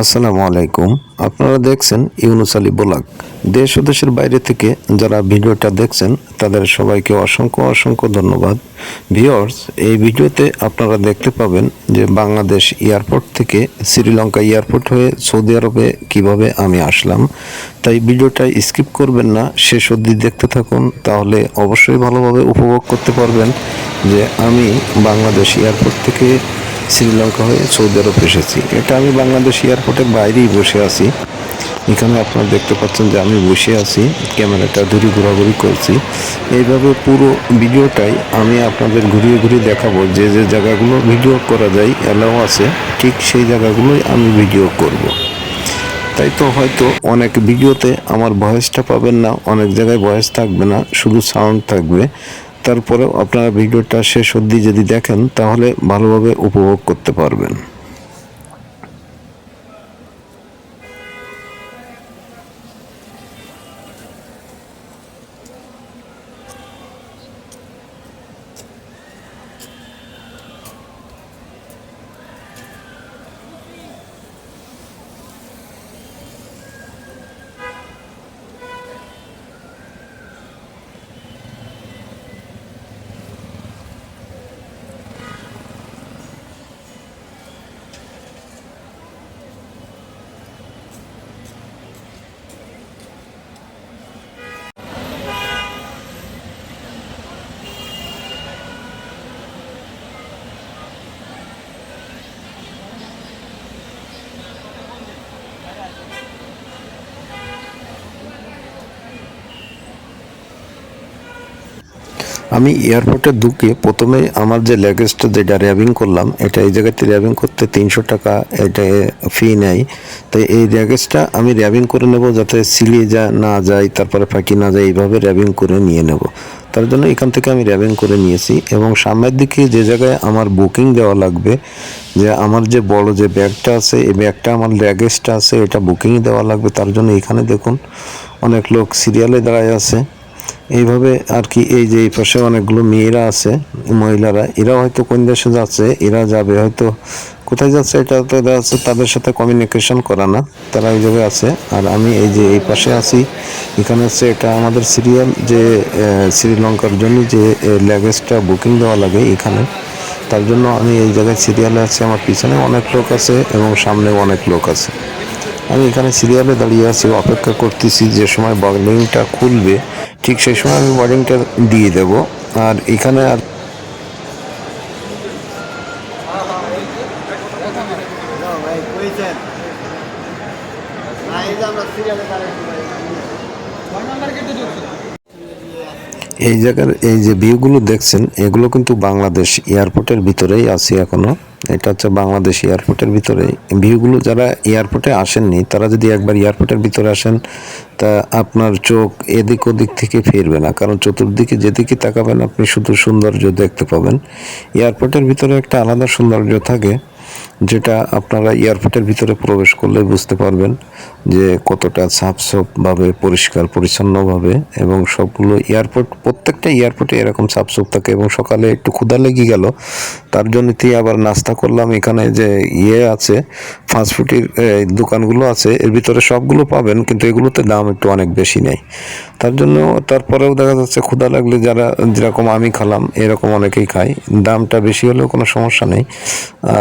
আসসালামু আলাইকুম। আপনারা দেখছেন ইউনুস আলী ব্লগ। দেশ ও দেশের বাইরে থেকে যারা ভিডিওটা দেখছেন তাদের সবাইকে অসংখ্য অসংখ্য ধন্যবাদ। ভিউয়ার্স, এই ভিডিওতে আপনারা দেখতে পাবেন যে বাংলাদেশ এয়ারপোর্ট থেকে শ্রীলঙ্কা এয়ারপোর্ট হয়ে সৌদি আরবে কিভাবে আমি আসলাম। তাই ভিডিওটা স্কিপ করবেন না, শেষ অবধি দেখতে থাকুন, তাহলে অবশ্যই ভালোভাবে উপভোগ করতে পারবেন যে আমি বাংলাদেশ এয়ারপোর্ট থেকে শ্রীলঙ্কা হয়ে সৌদি আরব এসেছি। এটা আমি বাংলাদেশ এয়ারপোর্টের বাইরেই বসে আছি। এখানে আপনারা দেখতে পাচ্ছেন যে আমি বসে আছি, ক্যামেরাটা দূরে ঘোরাঘুরি করছি। এইভাবে পুরো ভিডিওটাই আমি আপনাদের ঘুরিয়ে ঘুরিয়ে দেখাবো, যে যে জায়গাগুলো ভিডিও করা যায়, অ্যালাও আছে, ঠিক সেই জায়গাগুলোই আমি ভিডিও করব। তাই তো হয়তো অনেক ভিডিওতে আমার ভয়েসটা পাবেন না, অনেক জায়গায় ভয়েস থাকবে না, শুধু সাউন্ড থাকবে। তারপরেও আপনারা ভিডিওটা শেষ অবধি যদি দেখেন তাহলে ভালোভাবে উপভোগ করতে পারবেন। আমি এয়ারপোর্টে ঢুকে প্রথমে আমার যে লাগেজটা যেটা র্যাবিং করলাম, এটা এই জায়গাতে র্যাবিং করতে 300 টাকা এটা ফি নেয়। তাই এই লাগেজটা আমি র্যাবিং করে নেব, যাতে সিলিয়ে না যায়, তারপরে ফাঁকি না যায়, এইভাবে র্যাবিং করে নিয়ে নেব। তার জন্য এখান থেকে আমি র্যাবিং করে নিয়েছি। এবং সামনের দিকে যে জায়গায় আমার বুকিং দেওয়া লাগবে, যে আমার যে বড় যে ব্যাগটা আছে, এই ব্যাগটা আমার লাগেজটা আছে, এটা বুকিং দেওয়া লাগবে। তার জন্য এখানে দেখুন অনেক লোক সিরিয়ালে দাঁড়ায় আছে। এইভাবে আর কি, এই যে এই পাশে অনেকগুলো মেয়েরা আছে, মহিলারা, এরা হয়তো কোন দেশে যাচ্ছে, এরা যাবে হয়তো, কোথায় যাচ্ছে এটা তো যাচ্ছে, তাদের সাথে কমিউনিকেশন করা না, তারা এই জায়গায় আছে। আর আমি এই যে এই পাশে আছি, এখানে হচ্ছে এটা আমাদের সিরিয়াল, যে শ্রীলঙ্কার জন্য যে লাগেজটা বুকিং দেওয়া লাগে এখানে, তার জন্য আমি এই জায়গায় সিরিয়ালে আছি। আমার পিছনে অনেক লোক আছে এবং সামনেও অনেক লোক আছে। আমি এখানে সিরিয়ালে দাঁড়িয়ে আছি, অপেক্ষা করতেছি যে সময় বোর্ডিংটা খুলবে, ঠিক সেই সময় আমি বোর্ডিংটা দিয়ে দেব। আর এখানে আর এই জায়গার এই যে ভিউগুলো দেখছেন, এগুলো কিন্তু বাংলাদেশ এয়ারপোর্টের ভিতরেই আছে এখনো। এটা হচ্ছে বাংলাদেশ এয়ারপোর্টের ভিতরে ভিউগুলো। যারা এয়ারপোর্টে আসেননি তারা যদি একবার এয়ারপোর্টের ভিতরে আসেন, তা আপনার চোখ এদিক ওদিক থেকে ফিরবে না, কারণ চতুর্দিকে যেদিকে তাকাবেন আপনি শুধু সৌন্দর্য দেখতে পাবেন। এয়ারপোর্টের ভিতরে একটা আলাদা সৌন্দর্য থাকে, যেটা আপনারা এয়ারপোর্টের ভিতরে প্রবেশ করলে বুঝতে পারবেন যে কতটা সাফসুফভাবে, পরিষ্কার পরিচ্ছন্নভাবে, এবং সবগুলো এয়ারপোর্ট, প্রত্যেকটা এয়ারপোর্টে এরকম সাফসুফ থাকে। এবং সকালে একটু ক্ষুধা লেগে গেল, তার জন্যতেই আবার নাস্তা করলাম। এখানে যে আছে ফাস্টফুডের দোকানগুলো আছে, এর ভিতরে সবগুলো পাবেন, কিন্তু এগুলোতে দাম একটু অনেক বেশি নেয়। তার জন্য তারপরেও দেখা যাচ্ছে ক্ষুধা লাগলে, যারা যেরকম আমি খেলাম এরকম অনেকেই খায়, দামটা বেশি হলেও কোনো সমস্যা নেই।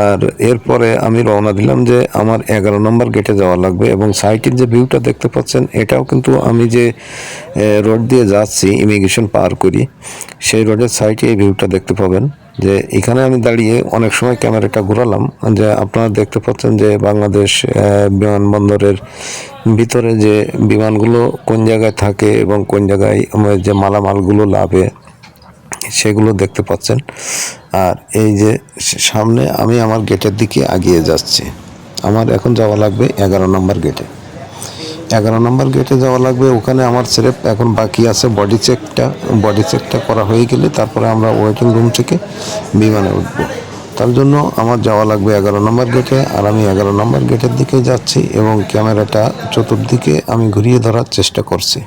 আর এরপরে আমি রওনা দিলাম যে আমার 11 নম্বর গেটে যাওয়া লাগবে। এবং সাইটের যে ভিউটা দেখতে পাচ্ছেন, এটাও কিন্তু আমি যে রোড দিয়ে যাচ্ছি, ইমিগ্রেশন পার করি, সেই রোডের সাইডে এই ভিউটা দেখতে পাবেন। যে এখানে আমি দাঁড়িয়ে অনেক সময় ক্যামেরাটা ঘোরালাম, যে আপনারা দেখতে পাচ্ছেন যে বাংলাদেশ বিমানবন্দরের ভিতরে যে বিমানগুলো কোন জায়গায় থাকে এবং কোন জায়গায় যে মালামালগুলো লাভে, সেগুলো দেখতে পাচ্ছেন। আর এই যে সামনে আমি আমার গেটের দিকে এগিয়ে যাচ্ছি। আমার এখন যাওয়া লাগবে 11 নম্বর গেটে। 11 নম্বর গেটে যাওয়া লাগবে। ওখানে আমার স্রেফ এখন বাকি আছে বডি চেকটা করা হয়ে গেলে তারপরে আমরা ওয়েটিং রুম থেকে বিমানে উঠবো। তার জন্য আমার যাওয়া লাগবে 11 নম্বর গেটে। আর আমি 11 নম্বর গেটের দিকে যাচ্ছি এবং ক্যামেরাটা চতুর্দিকে আমি ঘুরিয়ে ধরার চেষ্টা করছি।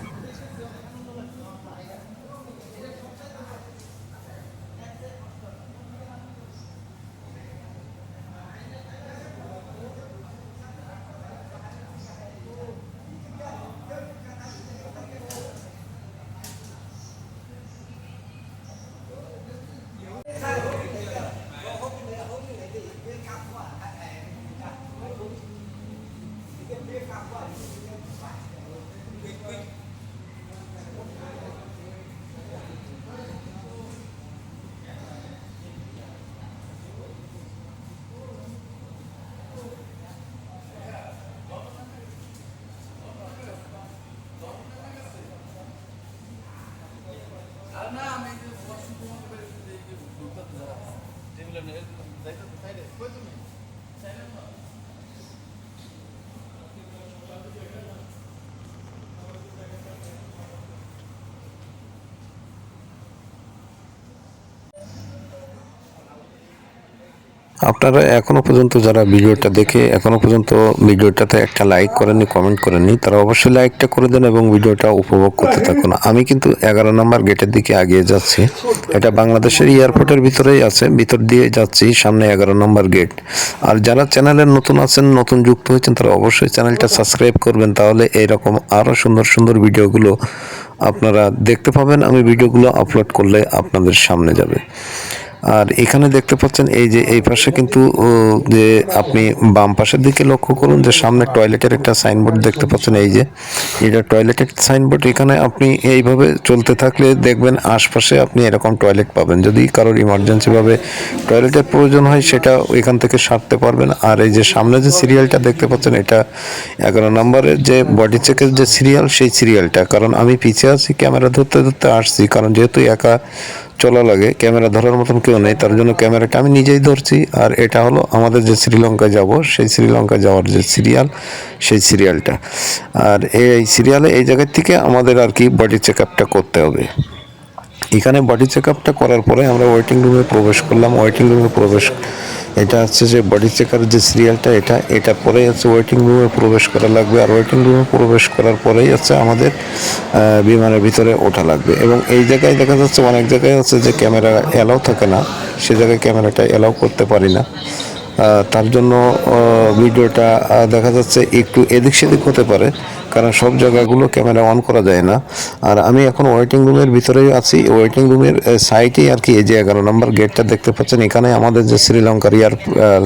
আপনারা এখনো পর্যন্ত যারা ভিডিওটা দেখে এখনো পর্যন্ত ভিডিওটাতে একটা লাইক করেননি, কমেন্ট করেননি, তারা অবশ্যই লাইকটা করে দেন এবং ভিডিওটা উপভোগ করতে থাকুন। আমি কিন্তু 11 নম্বর গেটের দিকে এগিয়ে যাচ্ছি। এটা বাংলাদেশের এয়ারপোর্টের ভিতরেই আছে, ভিতর দিয়ে যাচ্ছি, সামনে 11 নম্বর গেট। আর যারা চ্যানেলে নতুন আছেন, নতুন যুক্ত হয়েছেন, তারা অবশ্যই চ্যানেলটা সাবস্ক্রাইব করবেন, তাহলে এইরকম আরও সুন্দর সুন্দর ভিডিওগুলো আপনারা দেখতে পাবেন। আমি ভিডিওগুলো আপলোড করলে আপনাদের সামনে যাবে। আর এখানে দেখতে পাচ্ছেন এই যে এই পাশে কিন্তু যে আপনি বাম পাশের দিকে লক্ষ্য করুন যে সামনে টয়লেটের একটা সাইনবোর্ড দেখতে পাচ্ছেন। এই যে এটা টয়লেটের সাইনবোর্ড। এখানে আপনি এইভাবে চলতে থাকলে দেখবেন আশপাশে আপনি এরকম টয়লেট পাবেন। যদি কারোর ইমার্জেন্সিভাবে টয়লেটের প্রয়োজন হয় সেটা এখান থেকে সারতে পারবেন। আর এই যে সামনে যে সিরিয়ালটা দেখতে পাচ্ছেন, এটা 11 নম্বরের যে বডি চেকের যে সিরিয়াল, সেই সিরিয়ালটা। কারণ আমি পিছিয়ে আছি, ক্যামেরা ধরতে ধরতে আসছি, কারণ যেহেতু একা চলা লাগে, ক্যামেরা ধরার মতন কেউ নেই, তার জন্য ক্যামেরাটা আমি নিজেই ধরছি। আর এটা হলো আমাদের যে শ্রীলঙ্কায় যাব, সেই শ্রীলঙ্কায় যাওয়ার যে সিরিয়াল, সেই সিরিয়ালটা। আর এই সিরিয়ালে এই জায়গার থেকে আমাদের আর কি বডি চেক আপটা করতে হবে। এখানে বডি চেক আপটা করার পরে আমরা ওয়েটিং রুমে প্রবেশ করলাম। ওয়েটিং রুমে প্রবেশ, এটা হচ্ছে যে বডি চেকার যে সিরিয়ালটা, এটা পরেই হচ্ছে ওয়েটিং রুমে প্রবেশ করা লাগবে। আর ওয়েটিং রুমে প্রবেশ করার পরেই হচ্ছে আমাদের বিমানের ভিতরে ওঠা লাগবে। এবং এই জায়গায় দেখা যাচ্ছে অনেক জায়গায় হচ্ছে যে ক্যামেরা অ্যালাউ থাকে না, সে জায়গায় ক্যামেরাটা অ্যালাউ করতে পারি না। তার জন্য ভিডিওটা দেখা যাচ্ছে একটু এদিক সেদিক হতে পারে, কারণ সব জায়গাগুলো ক্যামেরা অন করা যায় না। আর আমি এখন ওয়েটিং রুমের ভিতরেই আছি। ওয়েটিং রুমের সাইডেই আর কি এই যে 11 নম্বর গেটটা দেখতে পাচ্ছেন। এখানে আমাদের যে শ্রীলঙ্কার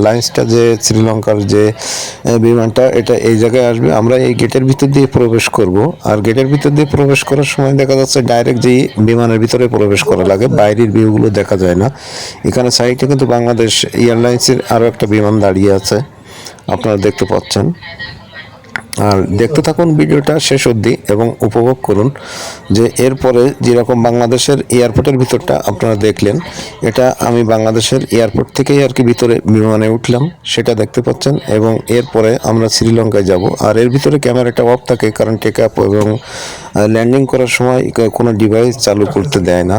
লাইন্সটা, যে শ্রীলঙ্কার যে বিমানটা, এটা এই জায়গায় আসবে। আমরা এই গেটের ভিতর দিয়ে প্রবেশ করব। আর গেটের ভিতর দিয়ে প্রবেশ করার সময় দেখা যাচ্ছে ডাইরেক্ট যেই বিমানের ভিতরে প্রবেশ করা লাগে, বাইরের ভিউগুলো দেখা যায় না। এখানে সাইডে কিন্তু বাংলাদেশ এয়ারলাইন্সের আরও একটা বিমান দাঁড়িয়ে আছে, আপনারা দেখতে পাচ্ছেন। আর দেখতে থাকুন ভিডিওটা শেষ অবধি এবং উপভোগ করুন যে এরপরে যেরকম বাংলাদেশের এয়ারপোর্টের ভিতরটা আপনারা দেখলেন, এটা আমি বাংলাদেশের এয়ারপোর্ট থেকেই আর কি ভিতরে বিমানে উঠলাম, সেটা দেখতে পাচ্ছেন। এবং এরপরে আমরা শ্রীলঙ্কায় যাব। আর এর ভিতরে ক্যামেরাটা অফ থাকে, কারণ টেক আপ এবং ল্যান্ডিং করার সময় কোনো ডিভাইস চালু করতে দেয় না,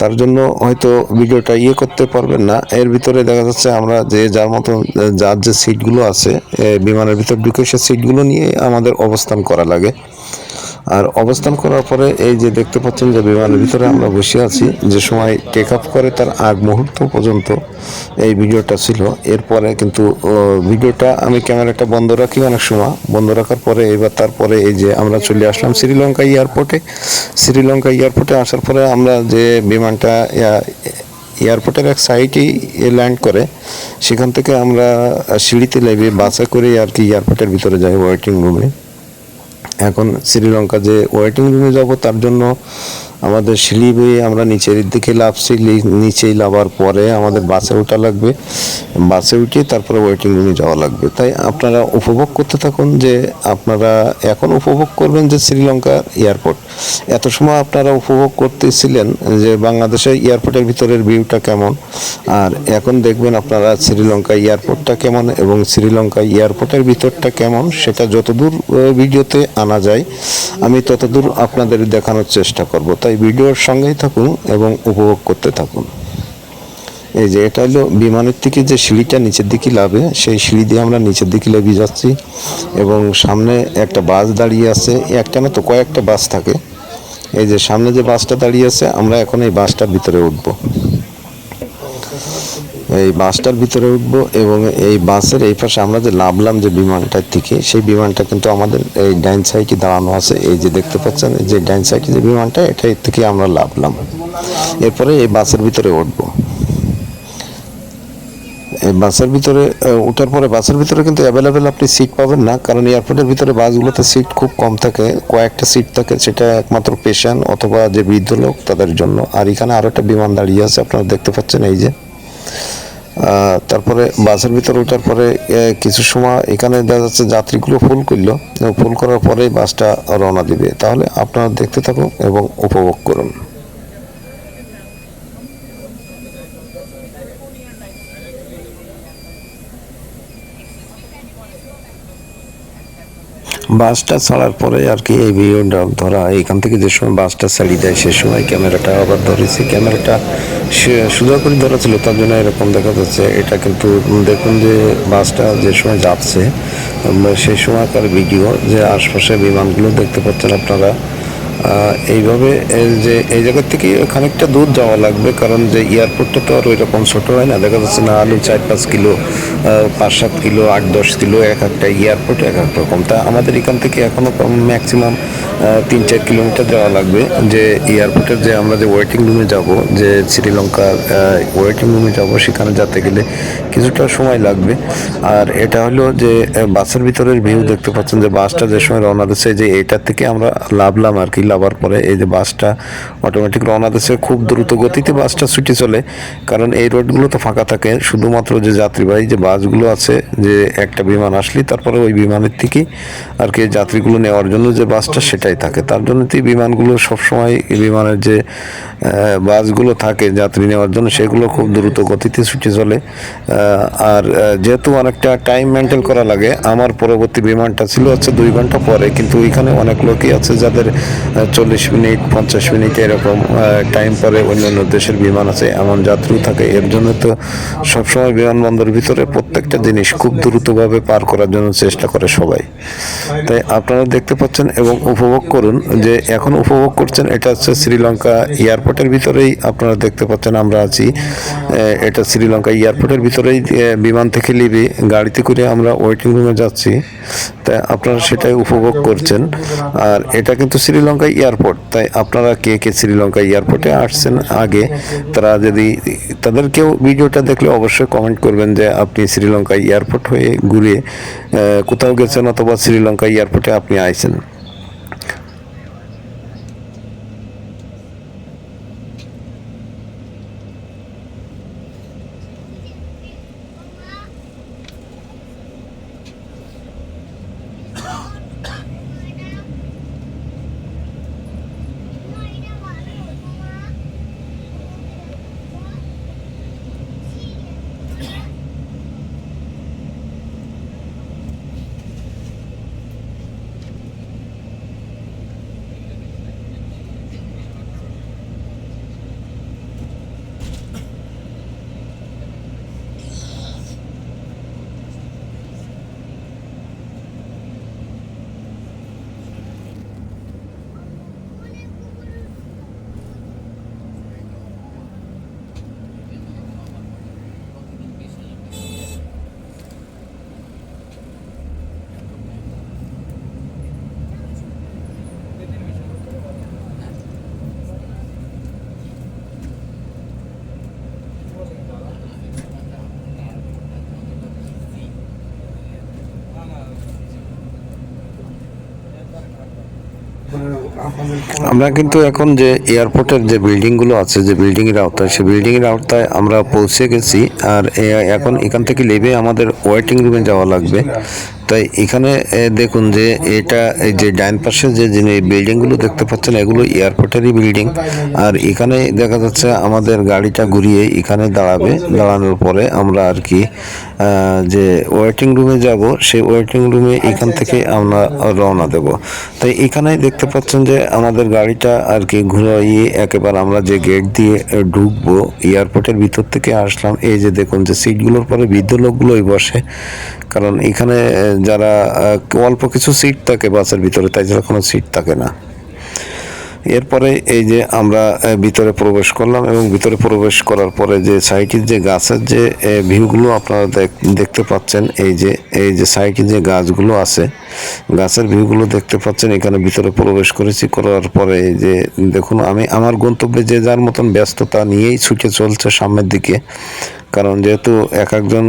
তার জন্য হয়তো ভিডিওটা করতে পারবেন না। এর ভিতরে দেখা যাচ্ছে আমরা যে যার মতো যার যে সিটগুলো আছে বিমানের ভিতর ঢুকে, সে সিটগুলো নিয়ে আমাদের অবস্থান করা লাগে। আর অবস্থান করার পরে এই যে দেখতে পাচ্ছেন যে বিমানের ভিতরে আমরা বসে আছি, যে সময় টেক আপ করে তার আগ মুহূর্ত পর্যন্ত এই ভিডিওটা ছিল। এরপরে কিন্তু ভিডিওটা আমি ক্যামেরাটা বন্ধ রাখি অনেক সময়, বন্ধ রাখার পরে এবার তারপরে এই যে আমরা চলে আসলাম শ্রীলঙ্কা এয়ারপোর্টে। শ্রীলঙ্কা এয়ারপোর্টে আসার পরে আমরা যে বিমানটা এয়ারপোর্টের এক সাইডেই ল্যান্ড করে, সেখান থেকে আমরা সিঁড়িতে নেমে বাসে করে আর কি এয়ারপোর্টের ভিতরে যাই ওয়েটিং রুমে। এখন শ্রীলঙ্কা যে ওয়েটিং রুমে যাব, তার জন্য আমাদের সিঁড়ি বেয়ে আমরা নিচের দিকে নামছি। নিচেই নামার পরে আমাদের বাসে ওঠা লাগবে, বাসে উঠে তারপরে ওয়েটিং রুমে যাওয়া লাগবে। তাই আপনারা উপভোগ করতে থাকুন, যে আপনারা এখন উপভোগ করবেন যে শ্রীলঙ্কা এয়ারপোর্ট। এত সময় আপনারা উপভোগ করতেছিলেন যে বাংলাদেশের এয়ারপোর্টের ভিতরের ভিউটা কেমন, আর এখন দেখবেন আপনারা শ্রীলঙ্কা এয়ারপোর্টটা কেমন এবং শ্রীলঙ্কা এয়ারপোর্টের ভিতরটা কেমন। সেটা যতদূর ভিডিওতে আনা যায় আমি ততদূর আপনাদের দেখানোর চেষ্টা করব। তাই ভিডিওর সঙ্গেই থাকুন এবং উপভোগ করতে থাকুন। এই যে এটা হলো বিমানের থেকে যে সিঁড়িটা নিচের দিকে লাভে, সেই সিঁড়ি দিয়ে আমরা নিচের দিকে লেগে যাচ্ছি। এবং সামনে একটা বাস দাঁড়িয়ে আছে, একটা না তো কয়েকটা বাস থাকে। এই যে সামনে যে বাসটা দাঁড়িয়ে আছে, আমরা এখন এই বাসটার ভিতরে উঠব। এই বাসটার ভিতরে উঠবো এবং এই বাসের এই পাশে আমরা যে নামলাম যে বিমানটার থেকে, সেই বিমানটা কিন্তু আমাদের এই ডাইন সাইডে দাঁড়ানো আছে। এই যে দেখতে পাচ্ছেন যে ডাইন সাইডে যে বিমানটা, এটাই থেকে আমরা নামলাম। এরপরে এই বাসের ভিতরে উঠবো। এই বাসের ভিতরে ওঠার পরে বাসের ভিতরে কিন্তু অ্যাভেলেবেল আপনি সিট পাবেন না, কারণ এয়ারপোর্টের ভিতরে বাসগুলোতে সিট খুব কম থাকে, কয়েকটা সিট থাকে, সেটা একমাত্র পেশেন্ট অথবা যে বৃদ্ধ লোক তাদের জন্য। আর এখানে আরও একটা বিমান দাঁড়িয়ে আছে, আপনারা দেখতে পাচ্ছেন এই যে। তারপরে বাসের ভিতরে ওঠার পরে কিছু সময় এখানে দেখা যাচ্ছে যাত্রীগুলো ফুল করলো, ফুল করার পরেই বাসটা রওনা দিবে। তাহলে আপনারা দেখতে থাকুন এবং উপভোগ করুন। বাসটা ছাড়ার পরে আর কি এই ভিডিওটা ধরা, এখান থেকে যে সময় বাসটা ছাড়িয়ে দেয় সে সময় ক্যামেরাটা আবার ধরেছি। ক্যামেরাটা সোজা করে ধরা ছিল, তার জন্য এরকম দেখা যাচ্ছে। এটা কিন্তু দেখুন যে বাসটা যে সময় যাচ্ছে সেই সময়কার ভিডিও, যে আশপাশে বিমানগুলো দেখতে পাচ্ছেন আপনারা। এইভাবে যে এই জায়গার থেকে খানিকটা দূর যাওয়া লাগবে, কারণ যে এয়ারপোর্টটা তো আর ওই রকম ছোটো হয় না, দেখা যাচ্ছে না আলু 4-5 কিলো, 5-7 কিলো, 8-10 কিলো, এক একটা এয়ারপোর্ট এক এক রকম। তা আমাদের এখান থেকে এখনও ম্যাক্সিমাম 3-4 কিলোমিটার যাওয়া লাগবে যে এয়ারপোর্টের যে আমরা যে ওয়েটিং রুমে যাব, যে শ্রীলঙ্কার ওয়েটিং রুমে যাব, সেখানে যেতে গেলে কিছুটা সময় লাগবে। আর এটা হলো যে বাসের ভিতরের ভিউ দেখতে পাচ্ছেন, যে বাসটা যে সময় রওনা দিচ্ছে, যে এটার থেকে আমরা লাভলাম আর কি। লাভার পরে এই যে বাসটা অটোমেটিক রওনা দিচ্ছে, খুব দ্রুত গতিতে বাসটা ছুটে চলে, কারণ এই রোডগুলো তো ফাঁকা থাকে। শুধুমাত্র যে যাত্রীবাহী যে বাসগুলো আছে, যে একটা বিমান আসলে তারপরে ওই বিমানের থেকে আর কি যাত্রীগুলো নেওয়ার জন্য যে বাসটা সেটাই থাকে। তার জন্য তো বিমানগুলো সবসময় বিমানের যে বাসগুলো থাকে যাত্রী নেওয়ার জন্য, সেগুলো খুব দ্রুত গতিতে ছুটে চলে। আর যেহেতু অনেকটা টাইম মেনটেন করা লাগে, আমার পরবর্তী বিমানটা ছিল হচ্ছে 2 ঘন্টা পরে, কিন্তু ওইখানে অনেক লোকই আছে যাদের 40 মিনিট 50 মিনিট এরকম টাইম পরে অন্যান্য দেশের বিমান আছে, এমন যাত্রী থাকে। এর জন্য তো সবসময় বিমানবন্দরের ভিতরে প্রত্যেকটা জিনিস খুব দ্রুতভাবে পার করার জন্য চেষ্টা করে সবাই। তাই আপনারা দেখতে পাচ্ছেন এবং উপভোগ করুন, যে এখন উপভোগ করছেন এটা হচ্ছে শ্রীলঙ্কা এয়ারপোর্টের ভিতরেই আপনারা দেখতে পাচ্ছেন আমরা আছি। এটা শ্রীলঙ্কা এয়ারপোর্টের ভিতরেই বিমান থেকে নেবে গাড়িতে করে আমরা ওয়েটিং রুমে যাচ্ছি, তাই আপনারা সেটাই উপভোগ করছেন। আর এটা কিন্তু শ্রীলঙ্কা এয়ারপোর্ট, তাই আপনারা কে কে শ্রীলঙ্কা এয়ারপোর্টে আসছেন আগে, তারা যদি তাদের কেউ ভিডিওটা দেখলে অবশ্যই কমেন্ট করবেন যে আপনি শ্রীলঙ্কা এয়ারপোর্ট হয়ে ঘুরে কোথাও গেছেন অথবা শ্রীলঙ্কা এয়ারপোর্টে আপনি আইছেন। আমরা কিন্তু এখন যে এয়ারপোর্টের যে বিল্ডিংগুলো আছে, যে বিল্ডিংয়ের আওতায়, সেই বিল্ডিংয়ের আওতায় আমরা পৌঁছে গেছি। আর এখন এখান থেকে নেমে আমাদের ওয়েটিং রুমে যাওয়া লাগবে। তাই এখানে দেখুন যে এটা এই যে ডাইন পাশে যে বিল্ডিংগুলো দেখতে পাচ্ছেন, এগুলো এয়ারপোর্টেরই বিল্ডিং। আর এখানে দেখা যাচ্ছে আমাদের গাড়িটা ঘুরিয়ে এখানে দাঁড়াবে, দাঁড়ানোর পরে আমরা আর কি যে ওয়েটিং রুমে যাব, সেই ওয়েটিং রুমে এখান থেকে আমরা রওনা দেব। তাই এখানেই দেখতে পাচ্ছেন যে আমাদের গাড়িটা আর কি ঘুরিয়ে একেবারে আমরা যে গেট দিয়ে ঢুকবো, এয়ারপোর্টের ভিতর থেকে আসলাম। এই যে দেখুন যে সিটগুলোর পরে বৃদ্ধ লোকগুলোই বসে, কারণ এখানে যারা অল্প কিছু সিট থাকে বাসের ভিতরে, তাই ছাড়া কোনো সিট থাকে না। এরপরে এই যে আমরা ভিতরে প্রবেশ করলাম, এবং ভিতরে প্রবেশ করার পরে যে সাইডের যে গাছের যে ভিউগুলো আপনারা দেখতে পাচ্ছেন, এই যে সাইডে যে গাছগুলো আছে, গাছের ভিউগুলো দেখতে পাচ্ছেন। এখানে ভিতরে প্রবেশ করেছি, করার পরে যে দেখুন আমি আমার গন্তব্যে যে যার মতন ব্যস্ততা নিয়েই ছুটে চলছে সামনের দিকে, কারণ যেহেতু এক একজন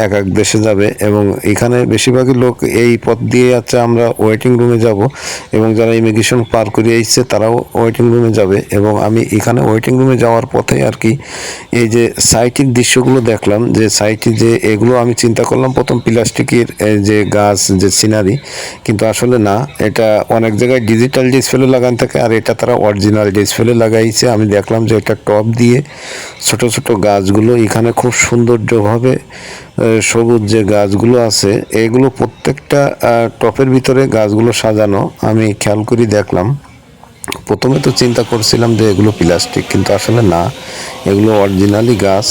এক এক দেশে যাবে এবং এখানে বেশিরভাগই লোক এই পথ দিয়ে যাচ্ছে। আমরা ওয়েটিং রুমে যাব এবং যারা ইমিগ্রেশন পার করে এসছে তারাও ওয়েটিং রুমে যাবে এবং আমি এখানে ওয়েটিং রুমে যাওয়ার পথে আর কি এই যে সাইটের দৃশ্যগুলো দেখলাম, যে সাইটে যে এগুলো আমি চিন্তা করলাম প্রথম প্লাস্টিকের যে গাছ যে সিনারি, কিন্তু আসলে না, এটা অনেক জায়গায় ডিজিটাল ডিসপ্লে লাগানো থাকে আর এটা তারা অরিজিনাল ডিসপ্লে লাগাইছে। আমি দেখলাম যে এটা টপ দিয়ে ছোট ছোট গাছগুলো এখানে খুব সৌন্দর্যভাবে সবুজ যে গাছগুলো আছে এগুলো প্রত্যেকটা টপের ভিতরে গাছগুলো সাজানো আমি খেয়াল করে দেখলাম। প্রথমে তো চিন্তা করছিলাম যে এগুলো প্লাস্টিক, কিন্তু আসলে না, এগুলো অরিজিনালি গাছ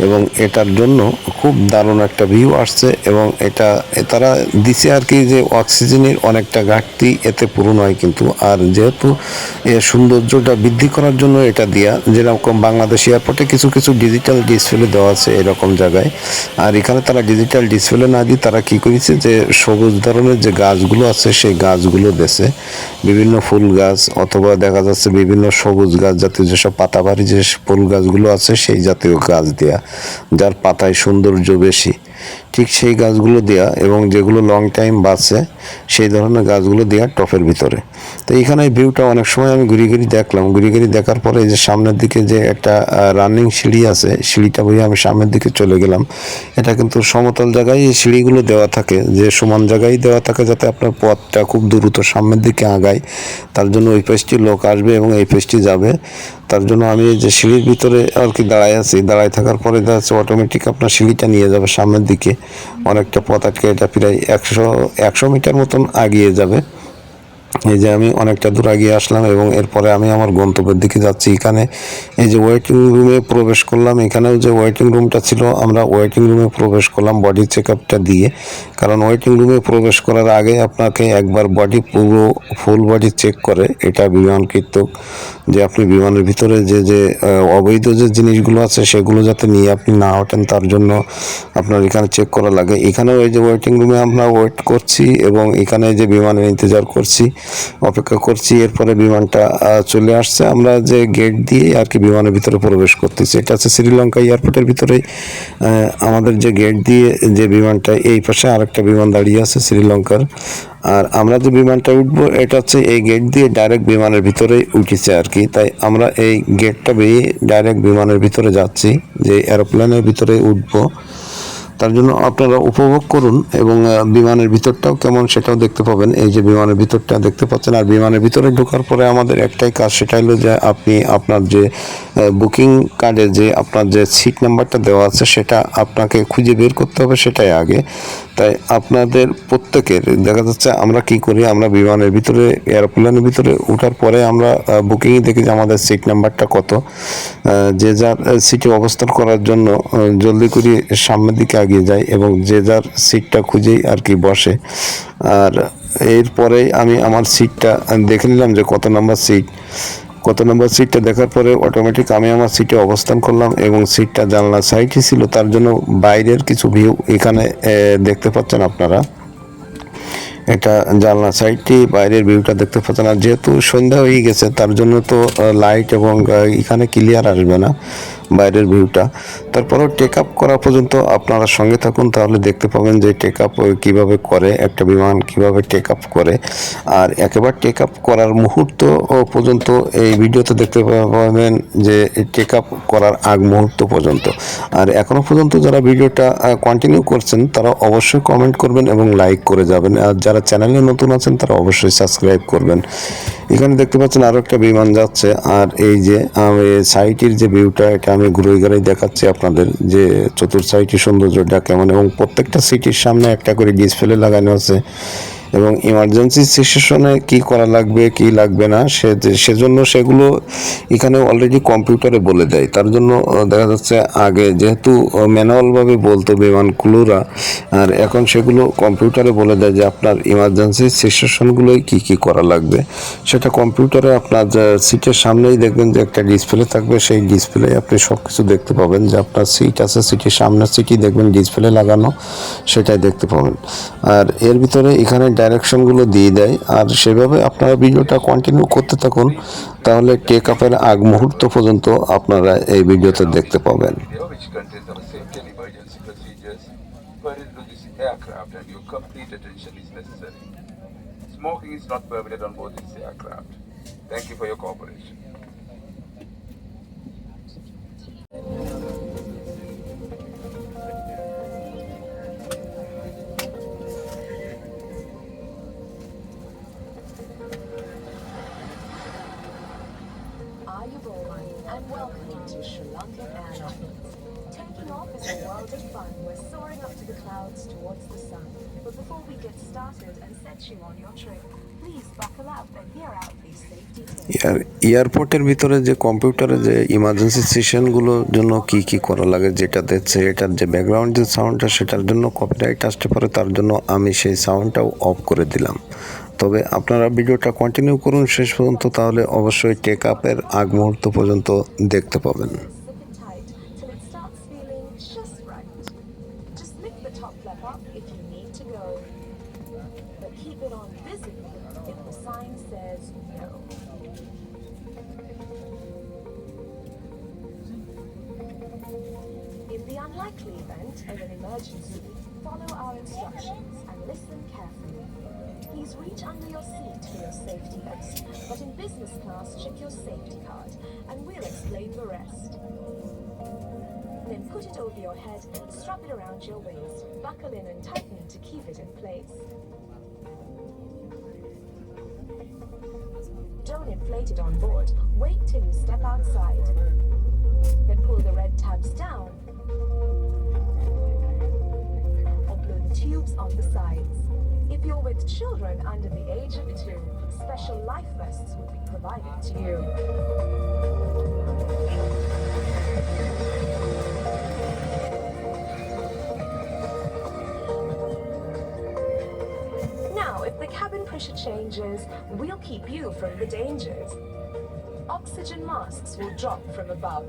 এবং এটার জন্য খুব দারুণ একটা ভিউ আসছে এবং এটা তারা দিছে আর কি যে অক্সিজেনের অনেকটা ঘাটতি এতে পূরণ হয় কিন্তু। আর যেহেতু এর সৌন্দর্যটা বৃদ্ধি করার জন্য এটা দেয়া, যেরকম বাংলাদেশ এয়ারপোর্টে কিছু কিছু ডিজিটাল ডিসপ্লে দেওয়া আছে এরকম জায়গায়, আর এখানে তারা ডিজিটাল ডিসপ্লে না দিয়ে তারা কী করেছে যে সবুজ ধরনের যে গাছগুলো আছে সেই গাছগুলো দেশে বিভিন্ন ফুল গাছ অথবা দেখা যাচ্ছে বিভিন্ন সবুজ গাছ জাতীয় যেসব পাতাবাড়ি যে ফুল গাছগুলো আছে সেই জাতীয় গাছ দেয়া, যার পাতায় সৌন্দর্য বেশি, ঠিক সেই গাছগুলো দেয়া এবং যেগুলো লং টাইম বাঁচে সেই ধরনের গাছগুলো দেওয়া টপের ভিতরে। তো এখানে ভিউটা অনেক সময় আমি ঘুরি ঘুরি দেখলাম, ঘুরি ঘুরি দেখার পরে এই যে সামনের দিকে যে একটা রানিং সিঁড়ি আছে, সিঁড়িটা বইয়ে আমি সামনের দিকে চলে গেলাম। এটা কিন্তু সমতল জায়গায় এই সিঁড়িগুলো দেওয়া থাকে, যে সমান জায়গায় দেওয়া থাকে যাতে আপনার পথটা খুব দ্রুত সামনের দিকে আগায়, তার জন্য ওই পেজটি লোক আসবে এবং এই পেজটি যাবে। তার জন্য আমি এই যে সিঁড়ির ভিতরে আর কি দাঁড়ায় আছি, দাঁড়ায় থাকার পরে দেখা যাচ্ছে অটোমেটিক আপনার সিঁড়িটা নিয়ে যাবে সামনের দিকে অনেকটা পথ আটকে, এটা প্রায় 100 মিটার মতন আগিয়ে যাবে। এই যে আমি অনেকটা দূর আগিয়ে আসলাম এবং এরপরে আমি আমার গন্তব্যের দিকে যাচ্ছি। এখানে এই যে ওয়েটিং রুমে প্রবেশ করলাম, এখানেও যে ওয়েটিং রুমটা ছিল আমরা ওয়েটিং রুমে প্রবেশ করলাম বডি চেক আপটা দিয়ে, কারণ ওয়েটিং রুমে প্রবেশ করার আগে আপনাকে একবার বডি পুরো ফুল বডি চেক করে, এটা বিমানকৃত যে আপনি বিমানের ভিতরে যে যে অবৈধ যে জিনিসগুলো আছে সেগুলো যাতে নিয়ে আপনি না ওঠেন তার জন্য আপনার এখানে চেক করা লাগে। এখানেও এই যে ওয়েটিং রুমে আমরা ওয়েট করছি এবং এখানে যে বিমানের ইন্তজার করছি, অপেক্ষা করছি, এরপরে বিমানটা চলে আসছে। আমরা যে গেট দিয়ে আর কি বিমানের ভিতরে প্রবেশ করতেছি, এটা হচ্ছে শ্রীলঙ্কা এয়ারপোর্টের ভিতরে আমাদের যে গেট দিয়ে যে বিমানটা, এই পাশে আরেকটা বিমান দাঁড়িয়ে আছে শ্রীলঙ্কার, আর আমরা যে বিমানটা উঠবো এটা হচ্ছে এই গেট দিয়ে ডাইরেক্ট বিমানের ভিতরে উঠেছে আর কি। তাই আমরা এই গেটটা বেরিয়ে ডাইরেক্ট বিমানের ভিতরে যাচ্ছি, যে এরোপ্লেনের ভিতরে উঠবো। তার জন্য আপনারা উপভোগ করুন এবং বিমানের ভিতরটাও কেমন সেটাও দেখতে পাবেন। এই যে বিমানের ভিতরটা দেখতে পাচ্ছেন, আর বিমানের ভিতরে ঢোকার পরে আমাদের একটাই কাজ, সেটা হলো যে আপনি আপনার যে বুকিং কার্ডে যে আপনার যে সিট নাম্বারটা দেওয়া আছে সেটা আপনাকে খুঁজে বের করতে হবে, সেটাই আগে। তাই আপনাদের প্রত্যেকের দেখা যাচ্ছে আমরা কি করি, আমরা বিমানের ভিতরে এয়ারপ্লেনের ভিতরে ওঠার পরে আমরা বুকিংয়ে দেখি যে আমাদের সিট নাম্বারটা কত, যে যার সিটে অবস্থান করার জন্য জলদি করে সামনের দিকে এগিয়ে যায় এবং যে যার সিটটা খুঁজেই আর কি বসে। আর এরপরে আমি আমার সিটটা দেখে নিলাম যে কত নম্বর সিটটা দেখার পরে অটোমেটিক আমি আমার সিটে অবস্থান করলাম এবং সিটটা জানলা সাইডে ছিল, তার জন্য বাইরের কিছু ভিউ এখানে দেখতে পাচ্ছেন আপনারা। এটা জানলা সাইডটি বাইরের ভিউটা দেখতে পাচ্ছেন। আর যেহেতু সন্ধ্যা হয়ে গেছে তার জন্য তো লাইট এবং এখানে ক্লিয়ার আসবে না বাইরের ভিউটা। তারপরেও টেক আপ করা পর্যন্ত আপনারা সঙ্গে থাকুন, তাহলে দেখতে পাবেন যে টেক আপ কীভাবে করে, একটা বিমান কীভাবে টেক আপ করে। আর একেবারে টেক আপ করার মুহূর্ত পর্যন্ত এই ভিডিওতে দেখতে পাবেন যে টেক আপ করার আগ মুহূর্ত পর্যন্ত। আর এখনও পর্যন্ত যারা ভিডিওটা কন্টিনিউ করছেন তারা অবশ্যই কমেন্ট করবেন এবং লাইক করে যাবেন, আর যারা চ্যানেলে নতুন আছেন তারা অবশ্যই সাবস্ক্রাইব করবেন। এখানে দেখতে পাচ্ছেন আরও একটা বিমান যাচ্ছে, আর এই যে সাইটের যে ভিউটা এটা আমি ঘুরে ঘুরে দেখাচ্ছি আপনাদের, যে চতুর সাইটের সৌন্দর্যটা কেমন, এবং প্রত্যেকটা সিটির সামনে একটা করে ডিসপ্লে লাগানো আছে এবং ইমার্জেন্সি সিচুয়েশনে কী করা লাগবে কী লাগবে না সেজন্য সেগুলো এখানে অলরেডি কম্পিউটারে বলে দেয়। তার জন্য দেখা যাচ্ছে আগে যেহেতু ম্যানুয়ালভাবে বলতো বিমানগুলোরা, আর এখন সেগুলো কম্পিউটারে বলে দেয় যে আপনার ইমার্জেন্সি সিচুয়েশনগুলোই কী কী করা লাগবে, সেটা কম্পিউটারে আপনার সিটের সামনেই দেখবেন যে একটা ডিসপ্লে থাকবে, সেই ডিসপ্লে আপনি সব কিছু দেখতে পাবেন, যে আপনার সিট আছে সিটের সামনের সিটই দেখবেন ডিসপ্লে লাগানো, সেটাই দেখতে পাবেন। আর এর ভিতরে এখানে ডাইরেকশনগুলো দিয়ে দেয়, আর সেভাবে আপনারা ভিডিওটা কন্টিনিউ করতে থাকুন, তাহলে টেক আপের আগ মুহূর্ত পর্যন্ত আপনারা এই ভিডিওতে দেখতে পাবেন। Video which contains our safety and emergency procedures pertaining to this aircraft, and your complete attention is necessary. Smoking is not permitted on board this aircraft. Thank you for your cooperation. Ayubowan and welcome to Sri Lankan Airlines. Taking off is a world of fun. We're soaring up to the clouds towards the sun. But before we get started and set you on your trip, please buckle up and hear out these safety tips. এয়ারপোর্টের ভিতরে যে কম্পিউটারে যে emergency সেশনগুলোর জন্য কি কি করা লাগে, যেটা দেখছে এটার যে ব্যাকগ্রাউন্ড যে সাউন্ডটা, সেটার জন্য কপিরাইট আসতে পারে, তার জন্য আমি সেই সাউন্ডটাও অফ করে দিলাম। তবে আপনারা ভিডিওটা কন্টিনিউ করুন শেষ পর্যন্ত, তাহলে অবশ্যই টেক আপের আগ মুহূর্ত পর্যন্ত দেখতে পাবেন। Zip it tight till it starts feeling just right. Just lift the top flap up if you need to go. But keep it on visible if the sign says no. In the unlikely event of an emergency, follow our instructions and listen carefully. Please reach under your seat for your safety vest, but in business class, check your safety card, and we'll explain the rest. Then put it over your head, strap it around your waist, buckle in and tighten to keep it in place. Don't inflate it on board. Wait till you step outside. Then pull the red tabs down or blow the tubes on the sides. If you're with children under the age of 2, special life vests will be provided to you. Now, if the cabin pressure changes, we'll keep you from the dangers. Oxygen masks will drop from above.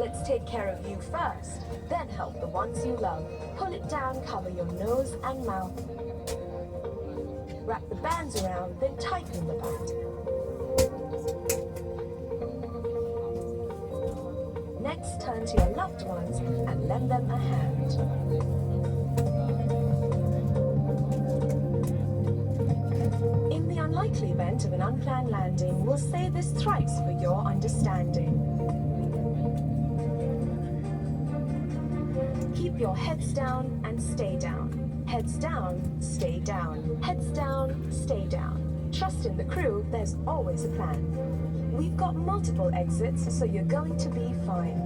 Let's take care of you first, then help the ones you love. Pull it down, cover your nose and mouth. Wrap the bands around, then tighten the band. Next, turn to your loved ones and lend them a hand. In the unlikely event of an unplanned landing, we'll say this thrice for your understanding. Keep your heads down and stay down. Heads down, stay down. Heads down, stay down. Trust in the crew, there's always a plan. We've got multiple exits, so you're going to be fine.